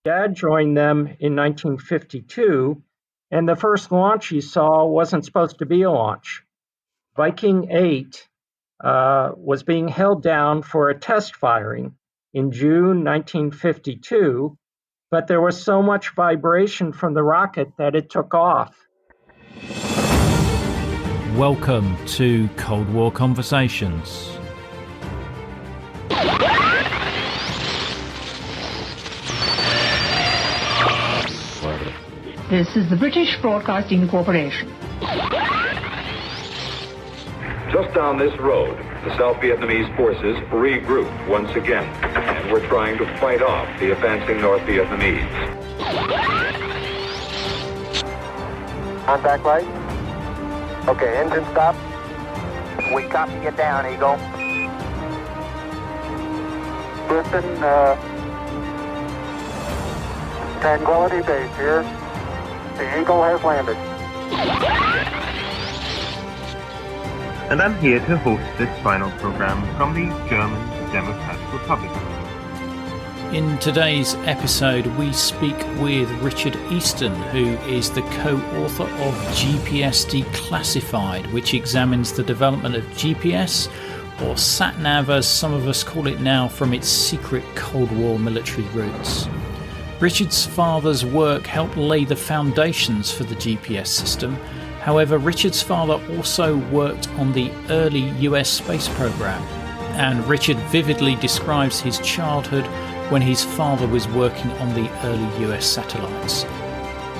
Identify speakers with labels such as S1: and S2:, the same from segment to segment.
S1: Dad joined them in 1952, and the first launch he saw wasn't supposed to be a launch. Viking 8 was being held down for a test firing in June 1952, but there was so much vibration from the rocket that it took off.
S2: Welcome to Cold War Conversations.
S3: This is the British Broadcasting Corporation.
S4: Just down this road, the South Vietnamese forces regrouped once again and were trying to fight off the advancing North Vietnamese.
S5: Contact light. Okay, engine stop. We copy you down, Eagle. Listen, Tranquility Base here. The Eagle has landed.
S6: And I'm here to host this final program from the German Democratic Republic.
S2: In today's episode, we speak with Richard Easton, who is the co-author of GPS Declassified, which examines the development of GPS, or Sat Nav as some of us call it now, from its secret Cold War military roots. Richard's father's work helped lay the foundations for the GPS system. However, Richard's father also worked on the early US space program, and Richard vividly describes his childhood when his father was working on the early US satellites.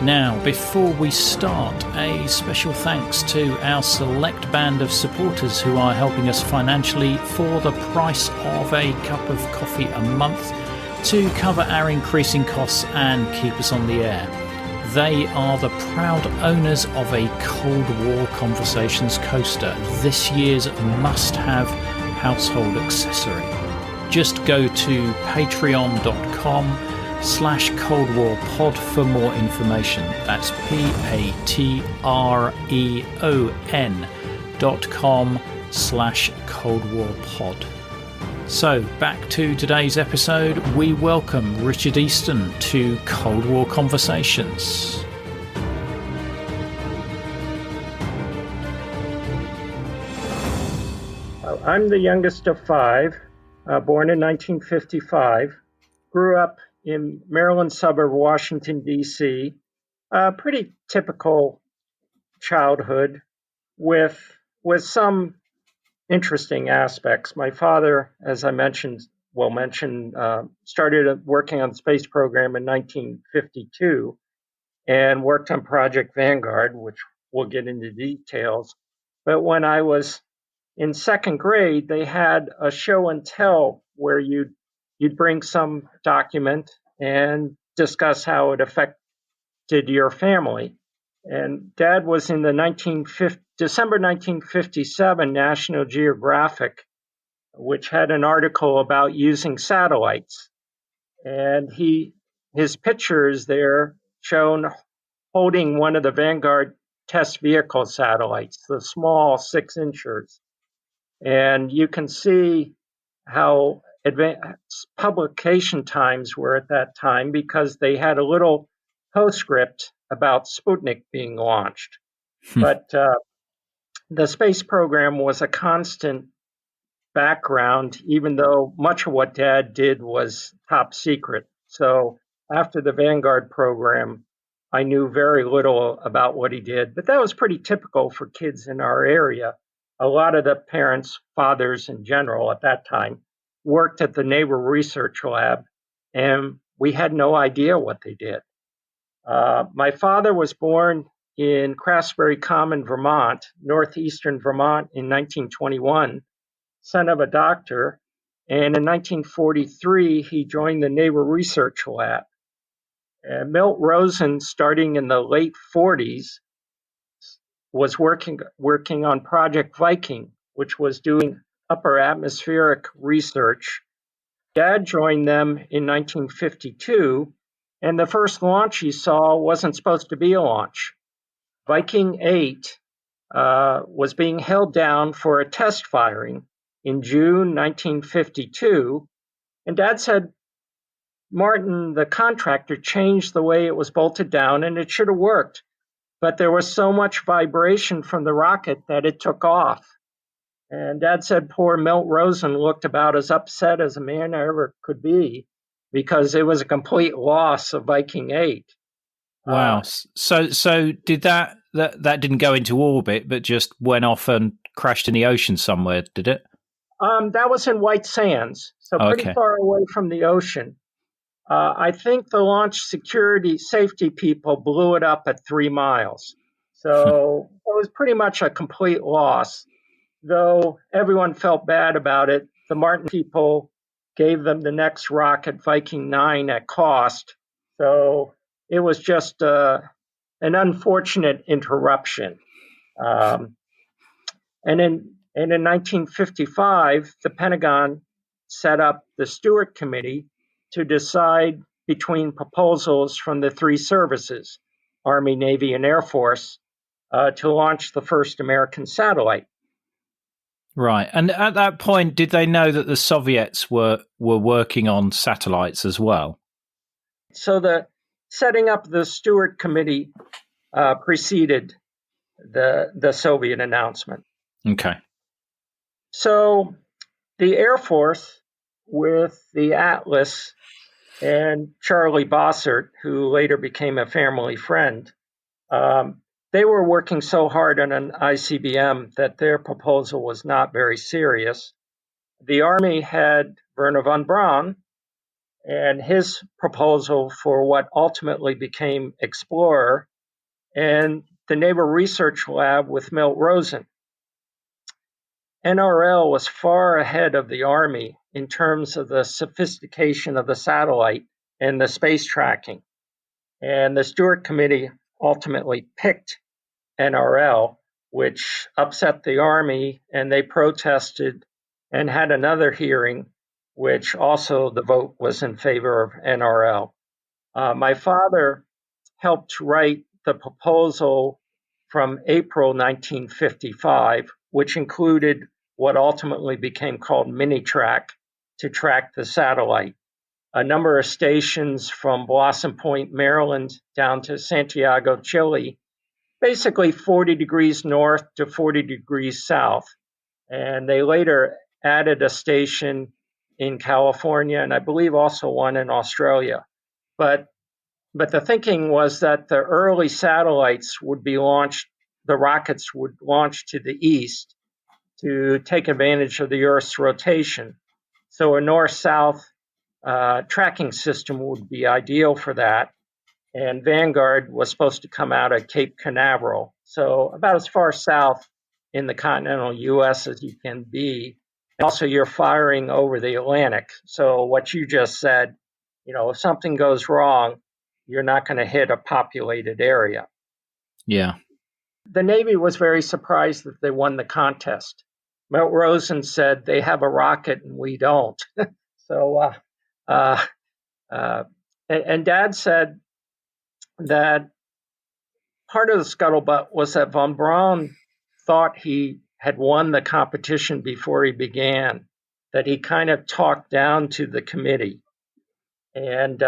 S2: Now, before we start, a special thanks to our select band of supporters who are helping us financially for the price of a cup of coffee a month to cover our increasing costs and keep us on the air. They are the proud owners of a Cold War Conversations coaster, this year's must-have household accessory. Just go to patreon.com/Cold War Pod for more information. That's patreon.com/Cold War Pod. So, back to today's episode, we welcome Richard Easton to Cold War Conversations.
S1: I'm the youngest of five, born in 1955, grew up in Maryland suburb, Washington, D.C., pretty typical childhood with some interesting aspects. My father, as I started working on the space program in 1952 and worked on Project Vanguard, which we'll get into details. But when I was in second grade, they had a show and tell where you'd bring some document and discuss how it affected your family. And Dad was in the December 1957 National Geographic, which had an article about using satellites. And his picture is there shown holding one of the Vanguard test vehicle satellites, the small 6-inchers. And you can see how advanced publication times were at that time, because they had a little postscript about Sputnik being launched. But the space program was a constant background, even though much of what Dad did was top secret. So after the Vanguard program, I knew very little about what he did. But that was pretty typical for kids in our area. A lot of the parents, fathers in general at that time, worked at the Naval Research Lab, and we had no idea what they did. My father was born in Craftsbury Common, Vermont, northeastern Vermont, in 1921, son of a doctor. And in 1943, he joined the Naval Research Lab. And Milt Rosen, starting in the late 40s, was working on Project Viking, which was doing upper atmospheric research. Dad joined them in 1952, and the first launch he saw wasn't supposed to be a launch. Viking 8 was being held down for a test firing in June 1952, and Dad said, Martin, the contractor, changed the way it was bolted down, and it should have worked. But there was so much vibration from the rocket that it took off. And Dad said poor Milt Rosen looked about as upset as a man ever could be because it was a complete loss of Viking 8.
S2: Wow. So did that didn't go into orbit, but just went off and crashed in the ocean somewhere, did it?
S1: That was in White Sands, so pretty far away from the ocean. I think the launch safety people blew it up at 3 miles. So it was pretty much a complete loss. Though everyone felt bad about it, the Martin people gave them the next rocket, Viking 9, at cost. So it was just an unfortunate interruption. And in 1955, the Pentagon set up the Stewart Committee to decide between proposals from the three services, Army, Navy, and Air Force, to launch the first American satellite.
S2: Right. And at that point, did they know that the Soviets were working on satellites as well?
S1: So the setting up the Stewart Committee preceded the Soviet announcement.
S2: Okay.
S1: So the Air Force, with the Atlas and Charlie Bossert, who later became a family friend, they were working so hard on an ICBM that their proposal was not very serious. The Army had Wernher von Braun and his proposal for what ultimately became Explorer, and the Naval Research Lab with Milt Rosen. NRL was far ahead of the Army in terms of the sophistication of the satellite and the space tracking. And the Stewart Committee ultimately picked NRL, which upset the Army, and they protested and had another hearing, which also the vote was in favor of NRL. My father helped write the proposal from April 1955, which included what ultimately became called Mini-Track to track the satellite. A number of stations from Blossom Point, Maryland, down to Santiago, Chile, basically 40 degrees north to 40 degrees south. And they later added a station in California, and I believe also one in Australia. But the thinking was that the early satellites would be launched, the rockets would launch to the east to take advantage of the Earth's rotation. So a north-south tracking system would be ideal for that. And Vanguard was supposed to come out at Cape Canaveral, so about as far south in the continental U.S. as you can be. Also, you're firing over the Atlantic. So what you just said, if something goes wrong, you're not going to hit a populated area.
S2: Yeah.
S1: The Navy was very surprised that they won the contest. Milt Rosen said they have a rocket and we don't. And Dad said that part of the scuttlebutt was that von Braun thought he had won the competition before he began, that he kind of talked down to the committee. And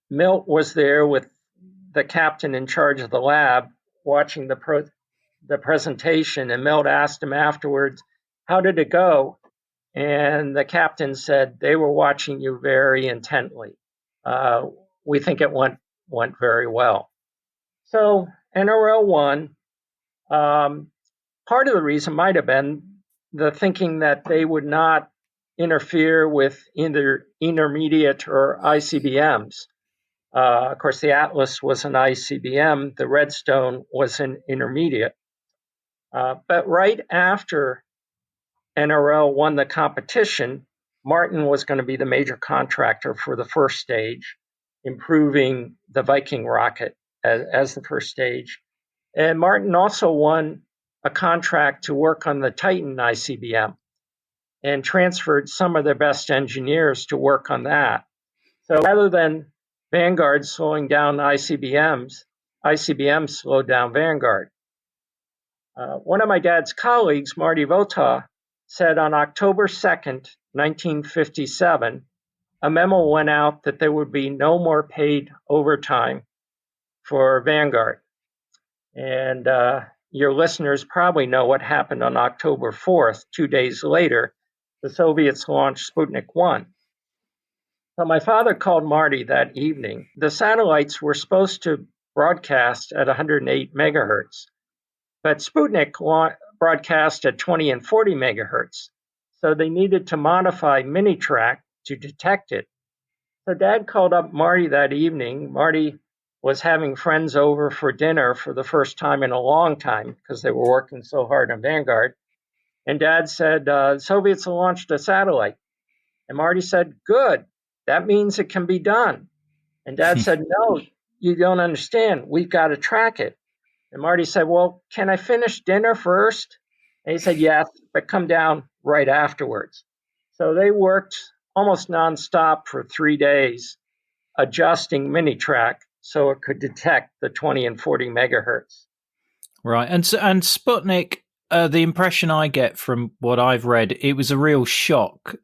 S1: Milt was there with the captain in charge of the lab watching the presentation, and Milt asked him afterwards, "How did it go?" And the captain said, "They were watching you very intently. We think it went very well." So NRL won. Part of the reason might have been the thinking that they would not interfere with either intermediate or ICBMs. Of course, the Atlas was an ICBM. The Redstone was an intermediate. But right after NRL won the competition, Martin was going to be the major contractor for the first stage, improving the Viking rocket as the first stage. And Martin also won a contract to work on the Titan ICBM and transferred some of their best engineers to work on that. So rather than Vanguard slowing down ICBMs slowed down Vanguard. One of my dad's colleagues, Marty Vota, said on October 2nd, 1957, a memo went out that there would be no more paid overtime for Vanguard. And your listeners probably know what happened on October 4th, 2 days later. The Soviets launched Sputnik 1. So my father called Marty that evening. The satellites were supposed to broadcast at 108 megahertz, but Sputnik broadcast at 20 and 40 megahertz. So they needed to modify Minitrack to detect it. So Dad called up Marty that evening. Marty was having friends over for dinner for the first time in a long time because they were working so hard on Vanguard. And Dad said, Soviets launched a satellite. And Marty said, good, that means it can be done. And Dad said, no, you don't understand. We've got to track it. And Marty said, well, can I finish dinner first? And he said, yes, but come down right afterwards. So they worked almost nonstop for 3 days, adjusting Minitrack so it could detect the 20 and 40 megahertz.
S2: Right. And Sputnik, the impression I get from what I've read, it was a real shock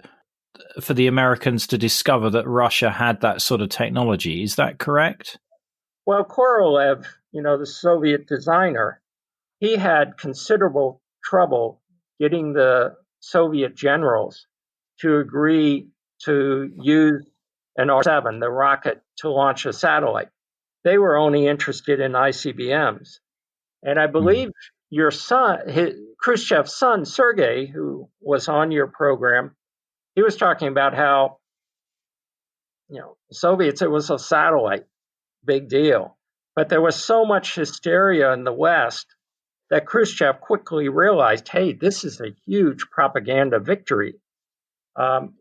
S2: for the Americans to discover that Russia had that sort of technology. Is that correct?
S1: Well, Korolev, the Soviet designer, he had considerable trouble getting the Soviet generals to agree to use an R-7, the rocket, to launch a satellite. They were only interested in ICBMs. And I believe your son, Khrushchev's son, Sergei, who was on your program, he was talking about how, Soviets, it was a satellite, big deal. But there was so much hysteria in the West that Khrushchev quickly realized, hey, this is a huge propaganda victory.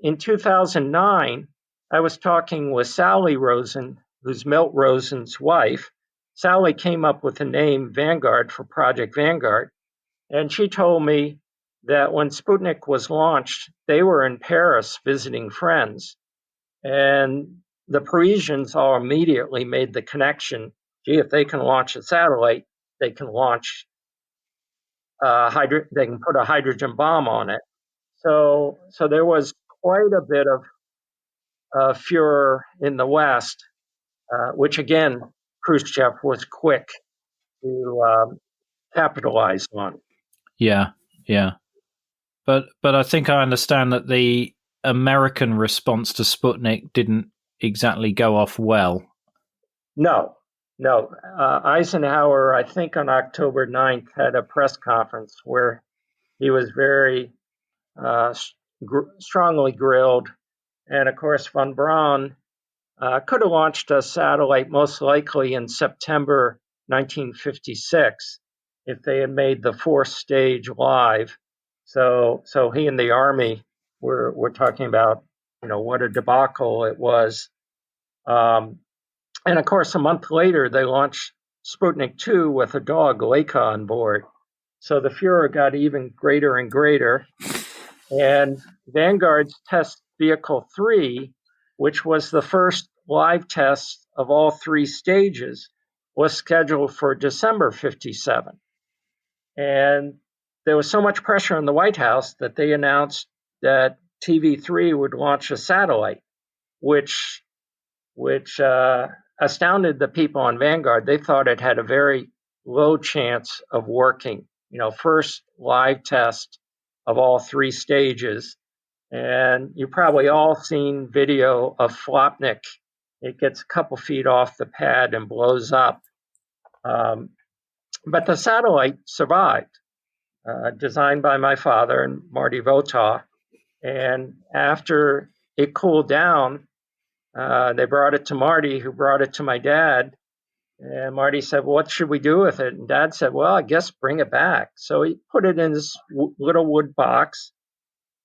S1: In 2009, I was talking with Sally Rosen, who's Milt Rosen's wife. Sally came up with the name Vanguard for Project Vanguard. And she told me that when Sputnik was launched, they were in Paris visiting friends. And the Parisians all immediately made the connection, gee, if they can launch a satellite, they can launch they can put a hydrogen bomb on it. So there was quite a bit of furor in the West, which again, Khrushchev was quick to capitalize on.
S2: Yeah. But I think I understand that the American response to Sputnik didn't exactly go off well.
S1: No. Eisenhower, I think on October 9th, had a press conference where he was very strongly grilled. And of course, von Braun could have launched a satellite most likely in September 1956 if they had made the fourth stage live. So he and the Army were talking about, what a debacle it was. And of course, a month later, they launched Sputnik 2 with a dog, Leica, on board. So the furor got even greater and greater. And Vanguard's test vehicle 3, which was the first live test of all 3 stages, was scheduled for December 57. And there was so much pressure on the White House that they announced that TV3 would launch a satellite, which astounded the people on Vanguard. They thought it had a very low chance of working. First live test of all 3 stages. And you probably all seen video of Flopnik. It gets a couple feet off the pad and blows up. But the satellite survived, designed by my father and Marty Votaw. And after it cooled down, they brought it to Marty, who brought it to my dad. And Marty said, well, what should we do with it? And Dad said, well, I guess bring it back. So he put it in this little wood box.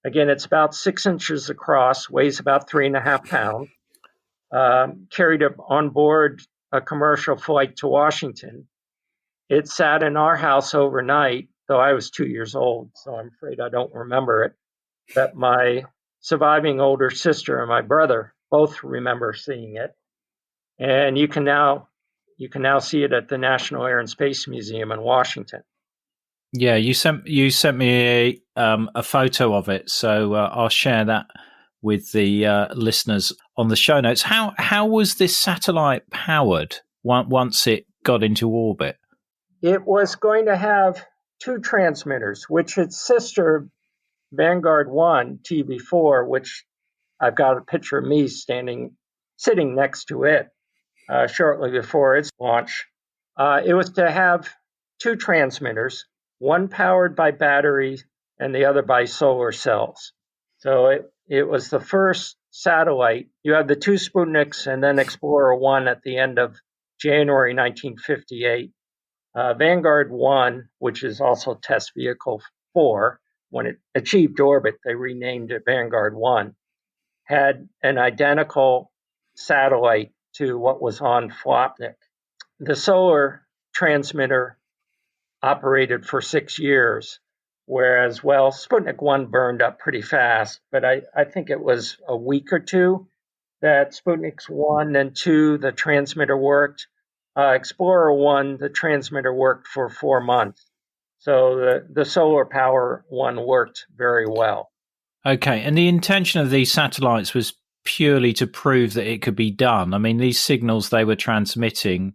S1: Again, it's about 6 inches across, weighs about 3.5 pounds. Carried it on board a commercial flight to Washington. It sat in our house overnight, though I was 2 years old, so I'm afraid I don't remember it. But my surviving older sister and my brother both remember seeing it. And you can now see it at the National Air and Space Museum in Washington.
S2: Yeah, you sent me a photo of it, so I'll share that with the listeners on the show notes. How was this satellite powered once it got into orbit?
S1: It was going to have two transmitters, which its sister Vanguard 1 TV4, which I've got a picture of me sitting next to it shortly before its launch. It was to have two transmitters, one powered by battery and the other by solar cells. So it was the first satellite. You had the two Sputniks and then Explorer 1 at the end of January 1958. Vanguard 1, which is also Test Vehicle 4, when it achieved orbit, they renamed it Vanguard 1, had an identical satellite to what was on Flopnik. The solar transmitter operated for 6 years, whereas, Sputnik 1 burned up pretty fast, but I think it was a week or two that Sputniks 1 and 2, the transmitter worked. Explorer 1, the transmitter worked for 4 months. So the solar power one worked very well.
S2: Okay, and the intention of these satellites was purely to prove that it could be done. I mean, these signals they were transmitting,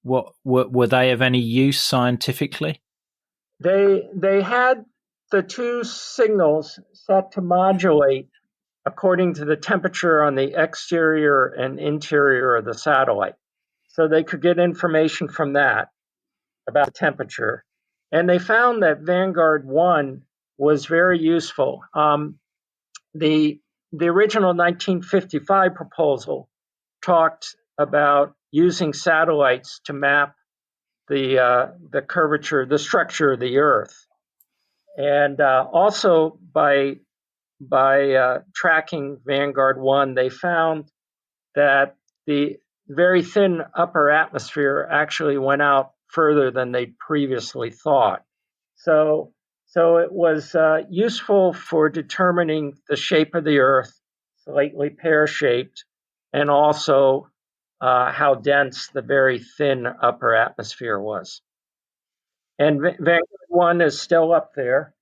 S2: what were they of any use scientifically?
S1: They had the two signals set to modulate according to the temperature on the exterior and interior of the satellite. So they could get information from that about the temperature. And they found that Vanguard 1 was very useful. The original 1955 proposal talked about using satellites to map the curvature, the structure of the Earth, and also by tracking Vanguard 1, they found that the very thin upper atmosphere actually went out further than they'd previously thought. So it was useful for determining the shape of the Earth, slightly pear-shaped, and also how dense the very thin upper atmosphere was. And Vanguard 1 is still up there.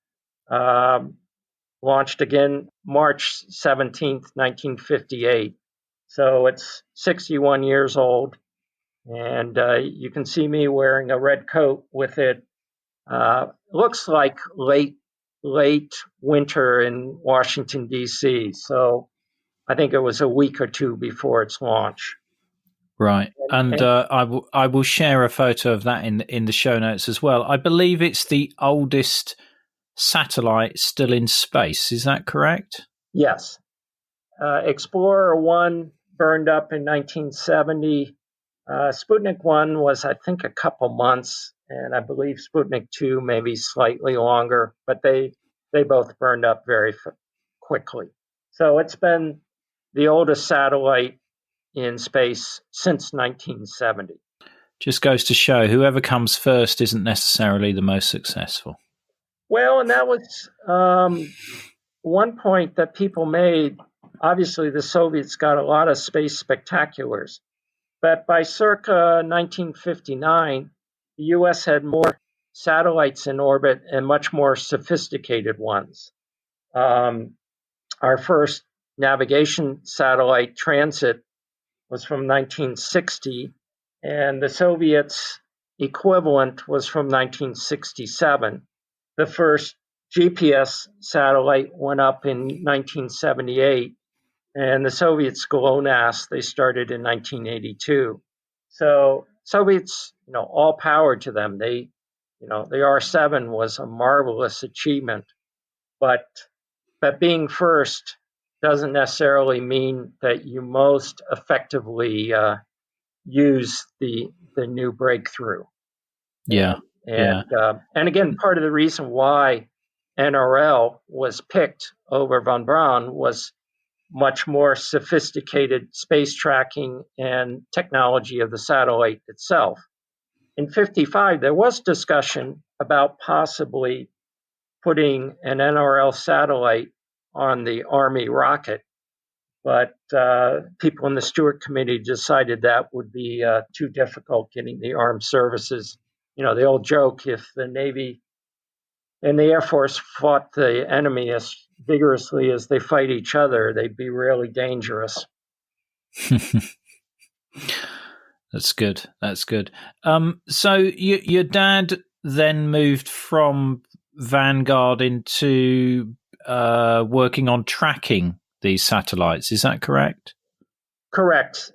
S1: Launched again March 17th, 1958. So it's 61 years old. And you can see me wearing a red coat with it. Looks like late winter in Washington, D.C. So I think it was a week or two before its launch.
S2: Right. And I will share a photo of that in the show notes as well. I believe it's the oldest satellite still in space. Is that correct?
S1: Yes. Explorer 1 burned up in 1970. Sputnik 1 was, I think, a couple months, and I believe Sputnik 2 maybe slightly longer, but they both burned up very quickly. So it's been the oldest satellite in space since 1970.
S2: Just goes to show whoever comes first isn't necessarily the most successful.
S1: Well, and that was one point that people made. Obviously, the Soviets got a lot of space spectaculars, but by circa 1959, the U.S. had more satellites in orbit and much more sophisticated ones. Our first navigation satellite, Transit, was from 1960, and the Soviets' equivalent was from 1967. The first GPS satellite went up in 1978, and the Soviets GLONASS, they started in 1982. So Soviets, all power to them. The R7 was a marvelous achievement, but being first doesn't necessarily mean that you most effectively use the new breakthrough.
S2: Yeah.
S1: And again, part of the reason why NRL was picked over von Braun was much more sophisticated space tracking and technology of the satellite itself. In 55, there was discussion about possibly putting an NRL satellite on the Army rocket, but people in the Stewart Committee decided that would be too difficult getting the armed services. The old joke, if the Navy and the Air Force fought the enemy as vigorously as they fight each other. They'd be really dangerous.
S2: That's good. That's good. So your dad then moved from Vanguard into working on tracking these satellites. Is that correct?
S1: Correct.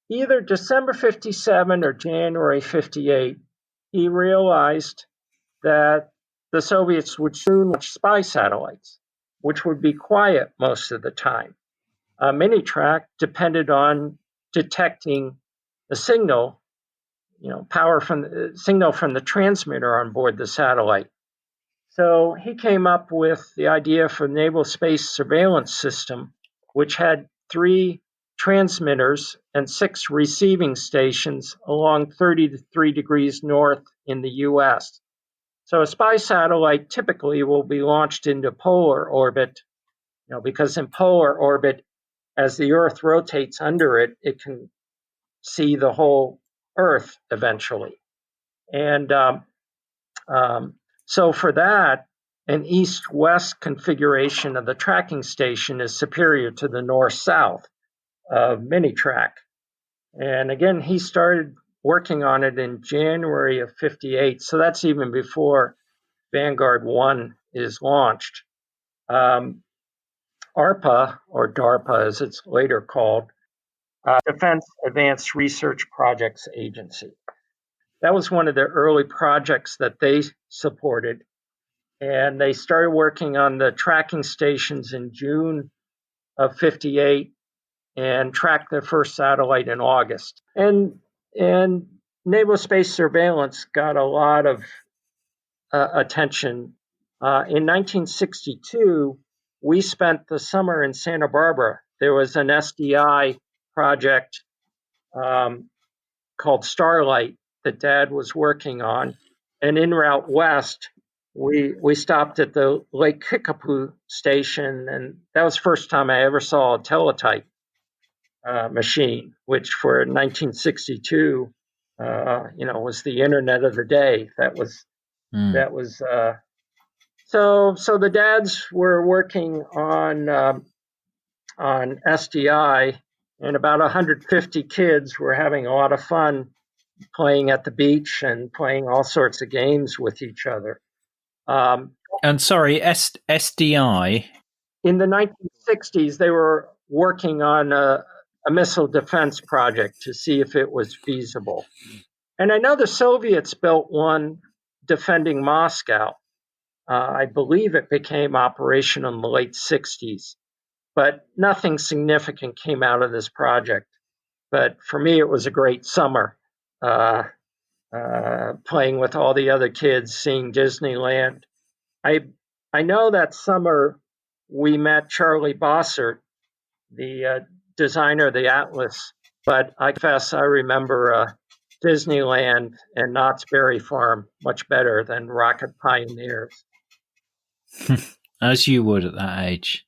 S1: Either December 57 or January 58, he realized that the Soviets would soon launch spy satellites, which would be quiet most of the time. Minitrack depended on detecting the signal, power from the signal from the transmitter on board the satellite. So he came up with the idea for the Naval Space Surveillance System, which had 3 transmitters and 6 receiving stations along 33 degrees north in the U.S. So a spy satellite typically will be launched into polar orbit, because in polar orbit, as the Earth rotates under it, it can see the whole Earth eventually. And so for that, an east-west configuration of the tracking station is superior to the north-south of Minitrack. And again, he started working on it in January of 58, so that's even before Vanguard 1 is launched. ARPA, or DARPA as it's later called, Defense Advanced Research Projects Agency. That was one of the early projects that they supported. And they started working on the tracking stations in June of 58 and tracked their first satellite in August. And Naval Space Surveillance got a lot of attention. In 1962, we spent the summer in Santa Barbara. There was an SDI project called Starlight that Dad was working on. And en route west, we stopped at the Lake Kickapoo station, and that was the first time I ever saw a teletype machine, which for 1962, was the internet of the day. So the dads were working on SDI, and about 150 kids were having a lot of fun playing at the beach and playing all sorts of games with each other.
S2: And sorry, SDI?
S1: In the 1960s, they were working on a missile defense project to see if it was feasible. And I know the Soviets built one defending Moscow. I believe it became operational in the late 60s, but nothing significant came out of this project. But for me, it was a great summer, playing with all the other kids, seeing Disneyland. I know that summer we met Charlie Bossert, the designer of the Atlas, but I confess I remember Disneyland and Knott's Berry Farm much better than Rocket Pioneers.
S2: As you would at that age.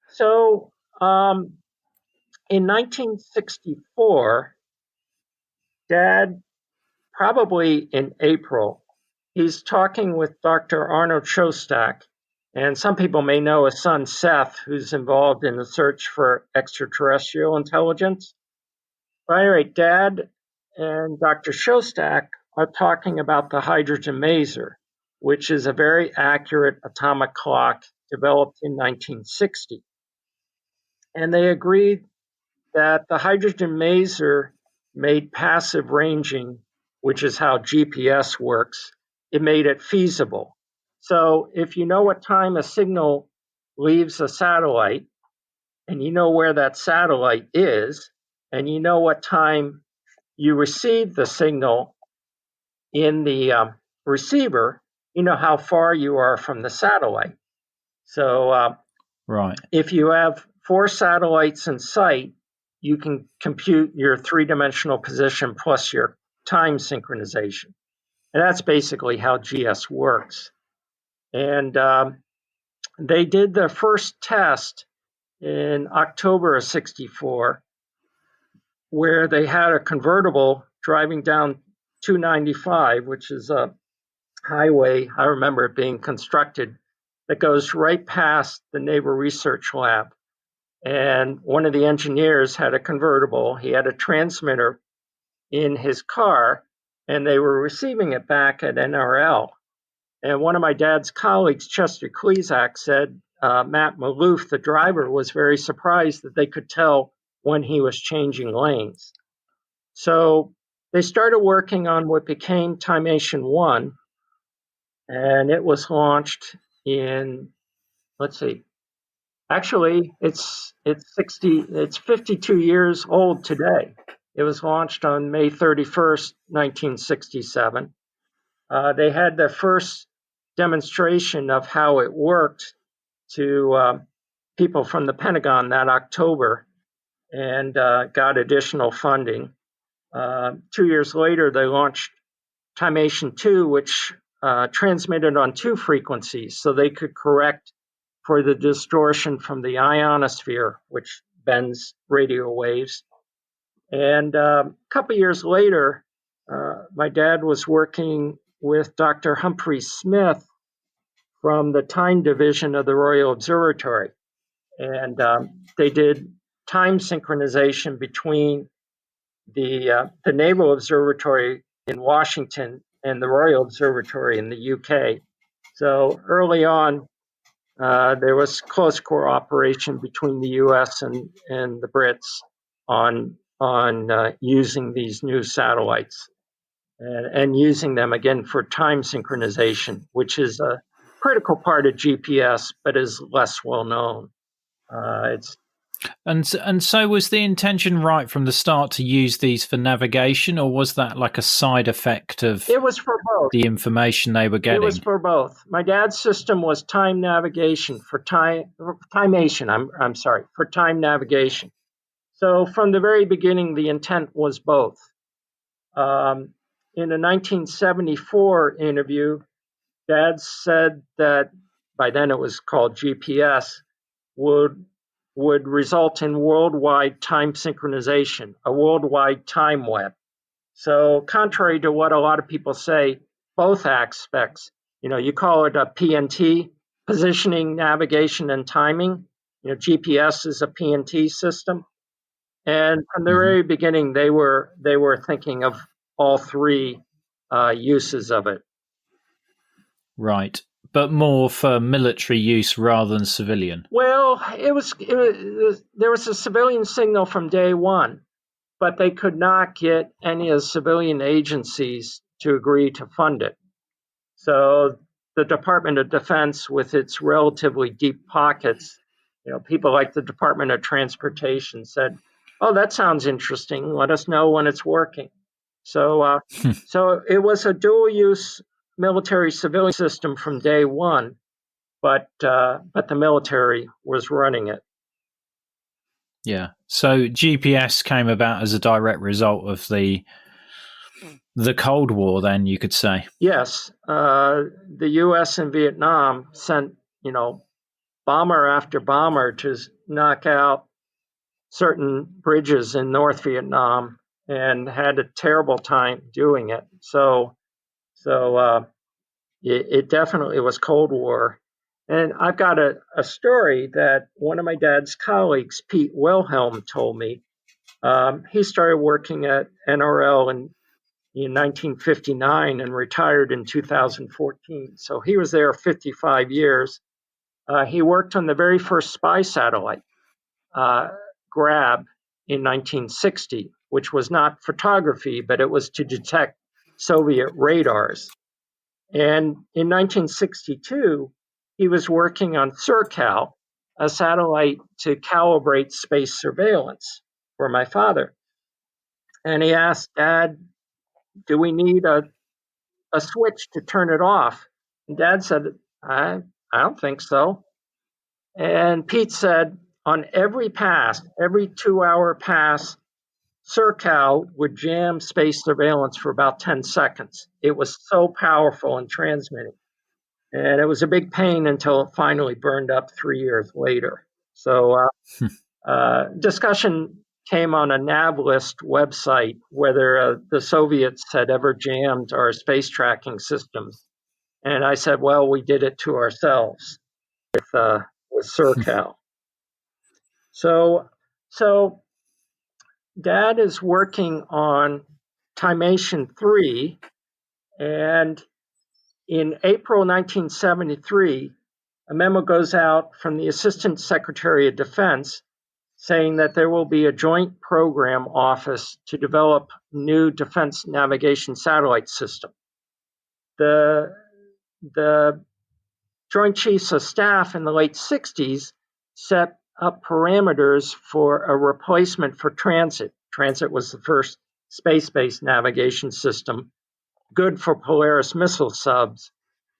S1: So in 1964, Dad, probably in April, he's talking with Dr. Arnold Shostak, and some people may know his son Seth, who's involved in the search for extraterrestrial intelligence. But anyway, Dad and Dr. Shostak are talking about the hydrogen maser, which is a very accurate atomic clock developed in 1960. And they agreed that the hydrogen maser made passive ranging, which is how GPS works, it made it feasible. So if you know what time a signal leaves a satellite, and you know where that satellite is, and you know what time you receive the signal in the receiver, you know how far you are from the satellite. So
S2: right.
S1: If you have 4 satellites in sight, you can compute your 3-dimensional position plus your time synchronization. And that's basically how GS works. And they did their first test in October of 64, where they had a convertible driving down 295, which is a highway, I remember it being constructed, that goes right past the Naval Research Lab. And one of the engineers had a convertible. He had a transmitter in his car, and they were receiving it back at NRL. And one of my dad's colleagues, Chester Klezak, said Matt Maloof, the driver, was very surprised that they could tell when he was changing lanes. So they started working on what became Timation 1, and it was launched in, let's see, actually it's 52 years old today. It was launched on May 31st, 1967. They had their first demonstration of how it worked to people from the Pentagon that October, and got additional funding. 2 years later, they launched Timation 2, which transmitted on 2 frequencies, so they could correct for the distortion from the ionosphere, which bends radio waves. And a couple years later, my dad was working with Dr. Humphrey Smith from the time division of the Royal Observatory. And they did time synchronization between the Naval Observatory in Washington and the Royal Observatory in the UK. So early on, there was close cooperation between the U.S. and the Brits on using these new satellites and using them again for time synchronization, which is a critical part of GPS, but is less well known.
S2: And so was the intention right from the start to use these for navigation, or was that like a side effect of
S1: it was for both.
S2: The information they were getting?
S1: It was for both. My dad's system was time navigation for timation. I'm sorry, for time navigation. So from the very beginning, the intent was both. In a 1974 interview, Dad said that by then it was called GPS, would result in worldwide time synchronization, a worldwide time web. So contrary to what a lot of people say, both aspects, you call it a PNT, positioning, navigation, and timing. GPS is a PNT system. And from the very beginning, they were thinking of all 3 uses of it.
S2: Right. But more for military use rather than civilian.
S1: Well, there was a civilian signal from day one, but they could not get any of the civilian agencies to agree to fund it. So the Department of Defense, with its relatively deep pockets, people like the Department of Transportation said, "Oh, that sounds interesting. Let us know when it's working." So it was a dual-use military-civilian system from day one, but the military was running it.
S2: Yeah. So GPS came about as a direct result of the Cold War, then, you could say.
S1: Yes. The U.S. and Vietnam sent, bomber after bomber to knock out certain bridges in North Vietnam, and had a terrible time doing it. So it definitely was Cold War. And I've got a story that one of my dad's colleagues, Pete Wilhelm, told me. He started working at NRL in 1959 and retired in 2014. So he was there 55 years. He worked on the very first spy satellite, GRAB, in 1960, which was not photography, but it was to detect Soviet radars. And in 1962, he was working on SurCal, a satellite to calibrate space surveillance for my father. And he asked, "Dad, do we need a switch to turn it off?" And Dad said, I don't think so. And Pete said, on every 2-hour pass, SurCal would jam space surveillance for about 10 seconds. It was so powerful in transmitting. And it was a big pain until it finally burned up 3 years later. So discussion came on a NavList website whether the Soviets had ever jammed our space tracking systems. And I said, well, we did it to ourselves with SurCal. So Dad is working on Timation 3, and in April 1973, a memo goes out from the Assistant Secretary of Defense saying that there will be a joint program office to develop new defense navigation satellite system. The Joint Chiefs of Staff in the late 60s set up parameters for a replacement for Transit. Transit was the first space-based navigation system, good for Polaris missile subs,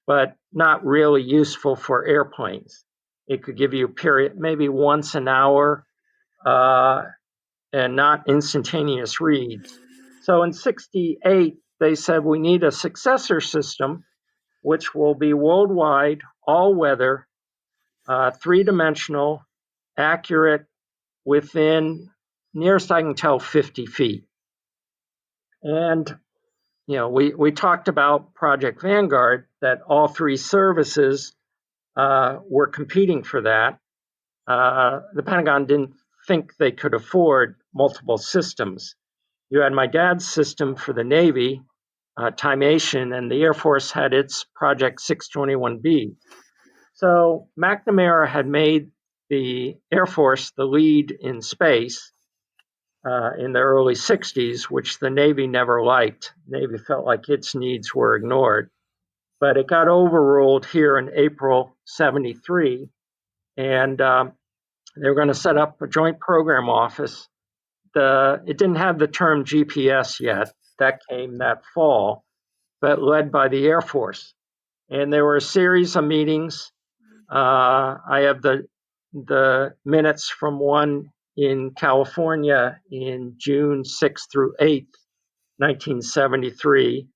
S1: but not really useful for airplanes. It could give you maybe once an hour and not instantaneous reads. So in 68, they said we need a successor system which will be worldwide, all-weather, three-dimensional, accurate, within, nearest I can tell, 50 feet. And, we talked about Project Vanguard, that all three services were competing for that. The Pentagon didn't think they could afford multiple systems. You had my dad's system for the Navy, Timation, and the Air Force had its Project 621B. So McNamara had made the Air Force the lead in space in the early 60s, which the Navy never liked. The Navy felt like its needs were ignored. But it got overruled here in April 73, and they were going to set up a joint program office. It didn't have the term GPS yet. That came that fall, but led by the Air Force. And there were a series of meetings. I have the minutes from one in California in June 6th through 8th, 1973.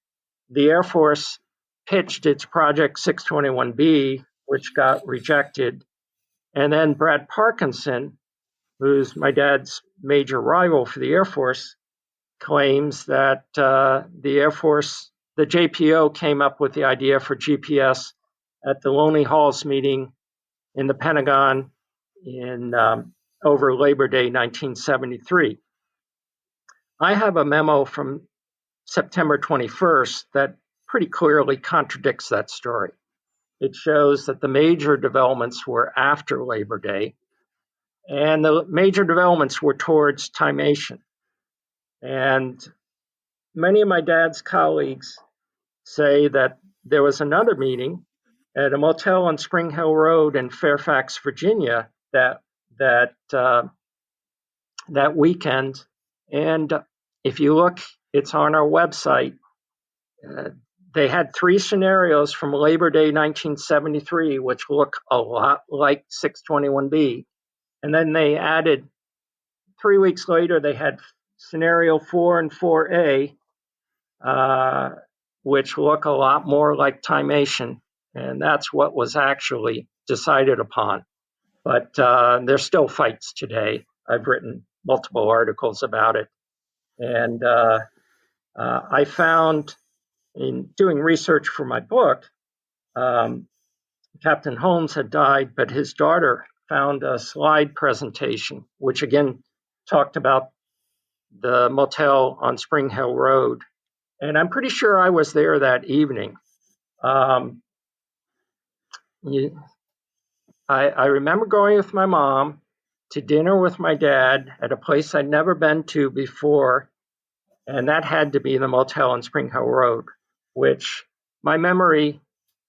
S1: The Air Force pitched its Project 621B, which got rejected. And then Brad Parkinson, who's my dad's major rival for the Air Force, claims that the Air Force, the JPO came up with the idea for GPS at the Lonely Halls meeting in the Pentagon in over Labor Day 1973. I have a memo from September 21st that pretty clearly contradicts that story. It shows that the major developments were after Labor Day, and the major developments were towards Timation. And many of my dad's colleagues say that there was another meeting at a motel on Spring Hill Road in Fairfax, Virginia, that weekend. And if you look, it's on our website. They had three scenarios from Labor Day 1973, which look a lot like 621B. And then they added, 3 weeks later, they had scenario 4 and 4A, which look a lot more like Timation. And that's what was actually decided upon. But there's still fights today. I've written multiple articles about it. And I found, in doing research for my book, Captain Holmes had died, but his daughter found a slide presentation, which again talked about the motel on Spring Hill Road. And I'm pretty sure I was there that evening. I remember going with my mom to dinner with my dad at a place I'd never been to before, and that had to be the motel on Spring Hill Road, which my memory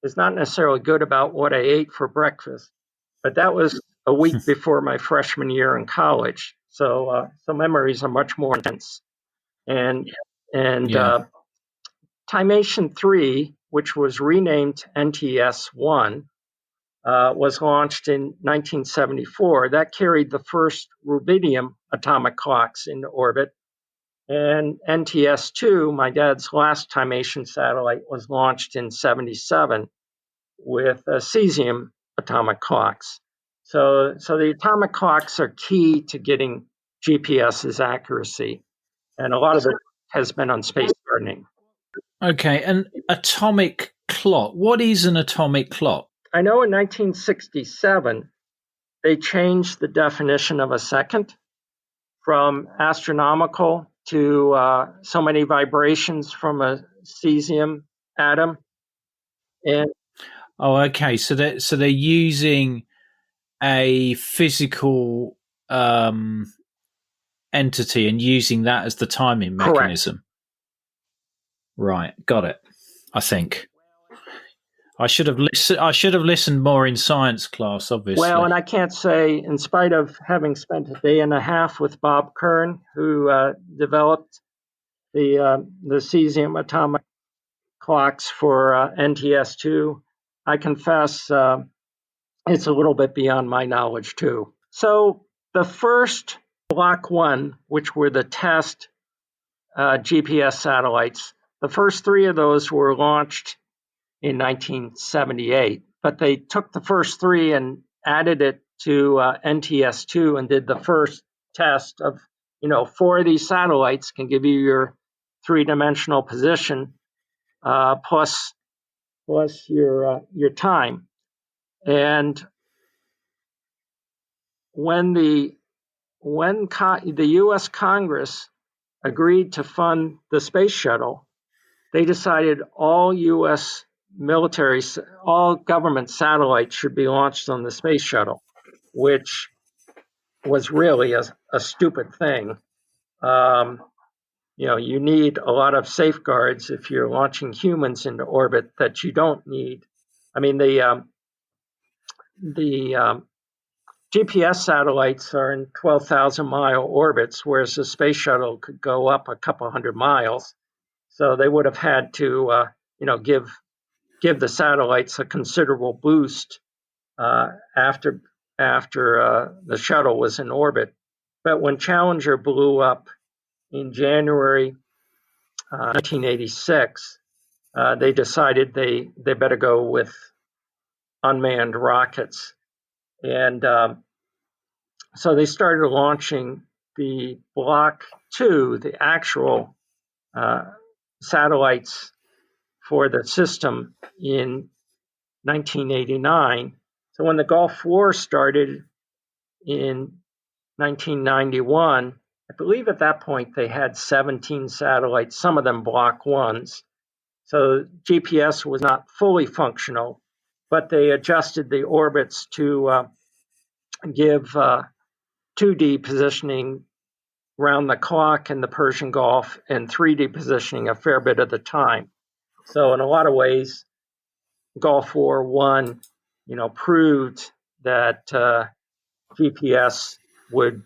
S1: is not necessarily good about what I ate for breakfast, but that was a week before my freshman year in college. So memories are much more intense. And Timation 3, which was renamed NTS-1, was launched in 1974. That carried the first rubidium atomic clocks into orbit. And NTS-2, my dad's last Timation satellite, was launched in 77 with cesium atomic clocks. So the atomic clocks are key to getting GPS's accuracy. And a lot of it has been on space gardening.
S2: Okay, and atomic clock. What is an atomic clock?
S1: I know in 1967, they changed the definition of a second from astronomical to so many vibrations from a cesium atom. And
S2: Oh, okay. So they're using a physical entity and using that as the timing mechanism. Right, got it. I think I should have listened more in science class, obviously.
S1: Well, and I can't say, in spite of having spent a day and a half with Bob Kern, who developed the cesium atomic clocks for NTS2, I confess it's a little bit beyond my knowledge too. So the first Block 1, which were the test GPS satellites, the first 3 of those were launched in 1978, but they took the first 3 and added it to NTS2 and did the first test of, 4 of these satellites can give you your 3-dimensional position plus your time. And when the U.S. Congress agreed to fund the space shuttle, they decided all U.S. all government satellites should be launched on the space shuttle, which was really a stupid thing. You need a lot of safeguards if you're launching humans into orbit that you don't need. I mean, the GPS satellites are in 12,000-mile orbits, whereas the space shuttle could go up a couple hundred miles. So they would have had to, give the satellites a considerable boost after the shuttle was in orbit. But when Challenger blew up in January 1986, they decided they better go with unmanned rockets. And so they started launching the Block 2, the actual satellites for the system, in 1989. So when the Gulf War started in 1991, I believe at that point they had 17 satellites, some of them Block 1s. So GPS was not fully functional, but they adjusted the orbits to give 2D positioning round the clock in the Persian Gulf and 3D positioning a fair bit of the time. So in a lot of ways, Gulf War I, proved that GPS would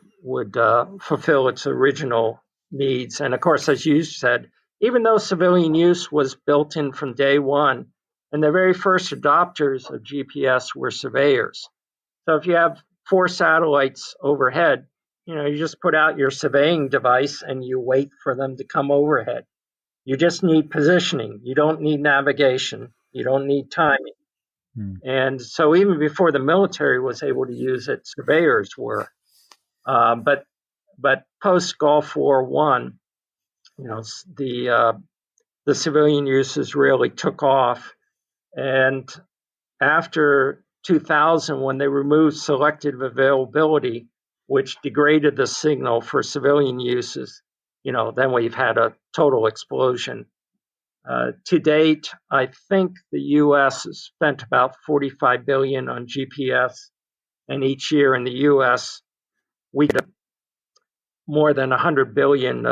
S1: fulfill its original needs. And of course, as you said, even though civilian use was built in from day one, and the very first adopters of GPS were surveyors. So if you have 4 satellites overhead, you just put out your surveying device and you wait for them to come overhead. You just need positioning. You don't need navigation. You don't need timing. And so even before the military was able to use it, surveyors were. But post Gulf War I, the civilian uses really took off. And after 2000, when they removed selective availability, which degraded the signal for civilian uses, then we've had a total explosion. To date, I think the U.S. has spent about $45 billion on GPS, and each year in the U.S. we get more than $100 billion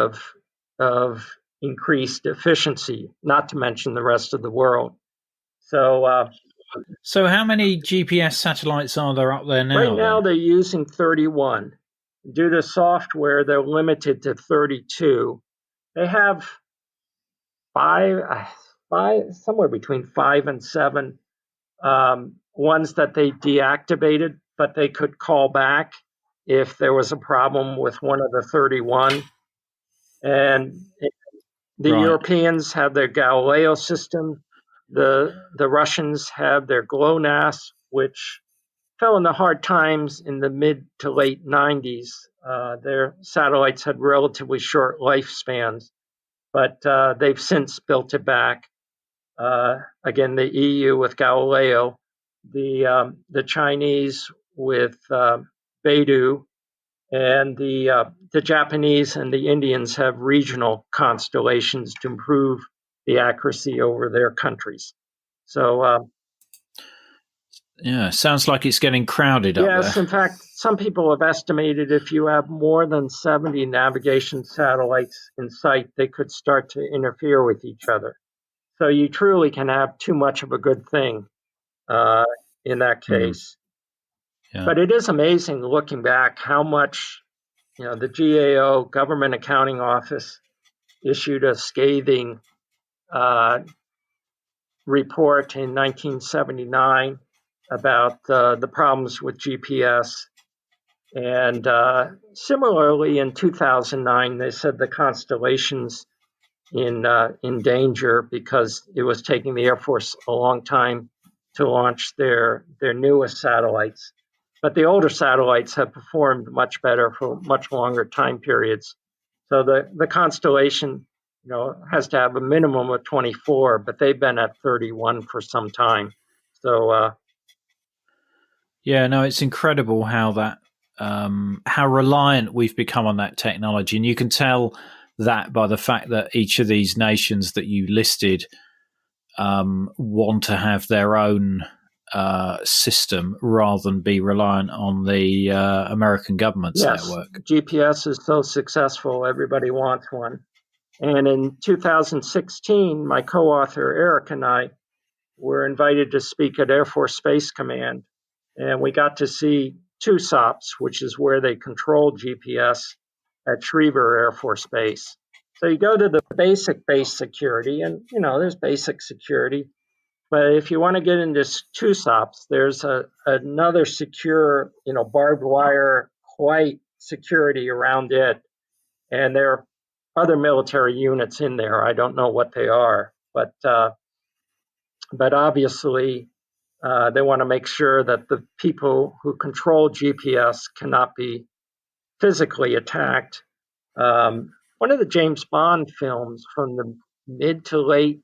S1: of increased efficiency, not to mention the rest of the world.
S2: So how many GPS satellites are there up there now?
S1: Right now they're using 31. Due to software, they're limited to 32. They have somewhere between 5 and 7 ones that they deactivated, but they could call back if there was a problem with one of the 31. And the Europeans have their Galileo system. The Russians have their GLONASS, which fell into hard times in the mid to late 90s. Their satellites had relatively short lifespans, but they've since built it back. Again, the EU with Galileo, the Chinese with Beidou, and the Japanese and the Indians have regional constellations to improve the accuracy over their countries. So,
S2: yeah, sounds like it's getting crowded up there.
S1: Yes, in fact, some people have estimated if you have more than 70 navigation satellites in sight, they could start to interfere with each other. So you truly can have too much of a good thing in that case.
S2: Yeah.
S1: But it is amazing looking back how much, the GAO, Government Accounting Office, issued a scathing report in 1979 about the problems with GPS. And similarly, in 2009, they said the constellations in danger because it was taking the Air Force a long time to launch their newest satellites. But the older satellites have performed much better for much longer time periods. So the constellation, has to have a minimum of 24, but they've been at 31 for some time. So
S2: yeah, no, it's incredible how that how reliant we've become on that technology, and you can tell that by the fact that each of these nations that you listed want to have their own system rather than be reliant on the American government's network.
S1: GPS is so successful, everybody wants one. And in 2016, my co-author Eric and I were invited to speak at Air Force Space Command, and we got to see two SOPs, which is where they control GPS at Schriever Air Force Base. So you go to the basic base security, and there's basic security. But if you want to get into two SOPs, there's another secure, barbed wire white security around it. And there are other military units in there. I don't know what they are, but obviously they want to make sure that the people who control GPS cannot be physically attacked. One of the James Bond films from the mid to late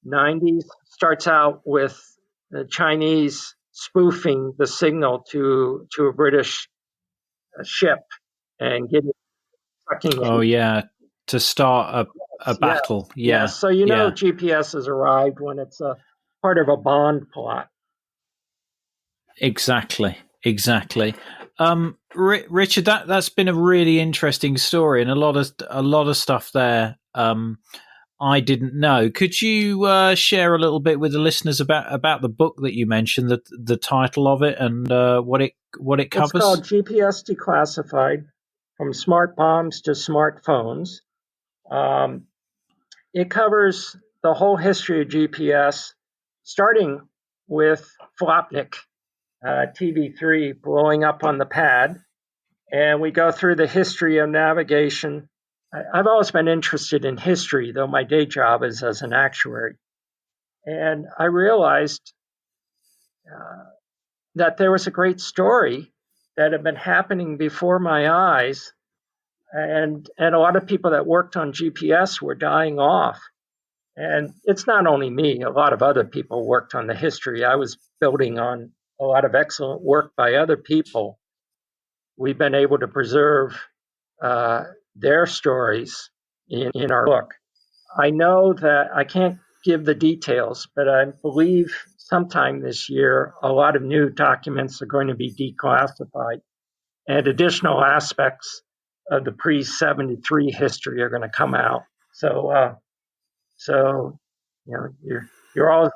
S1: 90s starts out with the Chinese spoofing the signal to a British ship and getting sucking.
S2: Oh yeah, to start a battle. Yeah.
S1: So GPS has arrived when it's a part of a Bond plot.
S2: Exactly. Richard, that's been a really interesting story, and a lot of stuff there I didn't know. Could you share a little bit with the listeners about the book that you mentioned, the title of it, and what it covers?
S1: It's called GPS Declassified: From Smart Bombs to Smartphones. It covers the whole history of GPS, starting with Flopnik, TV3 blowing up on the pad, and we go through the history of navigation. I've always been interested in history, though my day job is as an actuary. And I realized that there was a great story that had been happening before my eyes, and a lot of people that worked on GPS were dying off. And it's not only me, a lot of other people worked on the history. I was building on a lot of excellent work by other people. We've been able to preserve their stories in our book. I know that I can't give the details, but I believe sometime this year, a lot of new documents are going to be declassified, and additional aspects of the pre-73 history are going to come out. So you're all.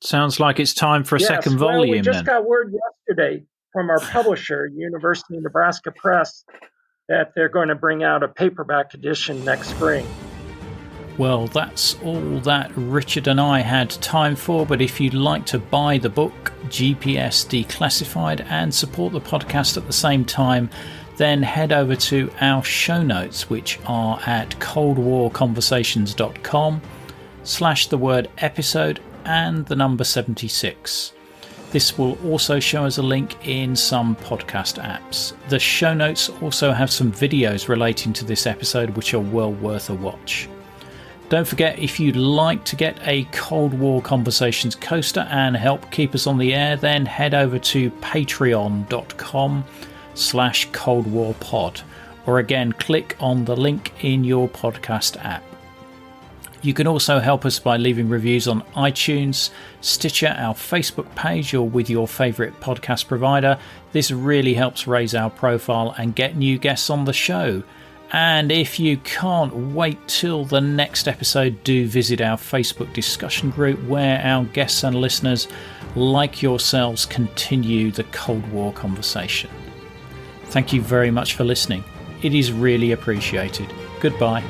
S2: Sounds like it's time for a second volume.
S1: We just
S2: then
S1: got word yesterday from our publisher, University of Nebraska Press, that they're going to bring out a paperback edition next spring.
S2: Well, that's all that Richard and I had time for, but if you'd like to buy the book, GPS Declassified, and support the podcast at the same time, then head over to our show notes, which are at coldwarconversations.com/the episode and the number 76. This will also show us a link in some podcast apps. The show notes also have some videos relating to this episode, which are well worth a watch. Don't forget, if you'd like to get a Cold War Conversations coaster and help keep us on the air, then head over to patreon.com/coldwarpod, or again, click on the link in your podcast app. You can also help us by leaving reviews on iTunes, Stitcher, our Facebook page, or with your favourite podcast provider. This really helps raise our profile and get new guests on the show. And if you can't wait till the next episode, do visit our Facebook discussion group where our guests and listeners, like yourselves, continue the Cold War conversation. Thank you very much for listening. It is really appreciated. Goodbye.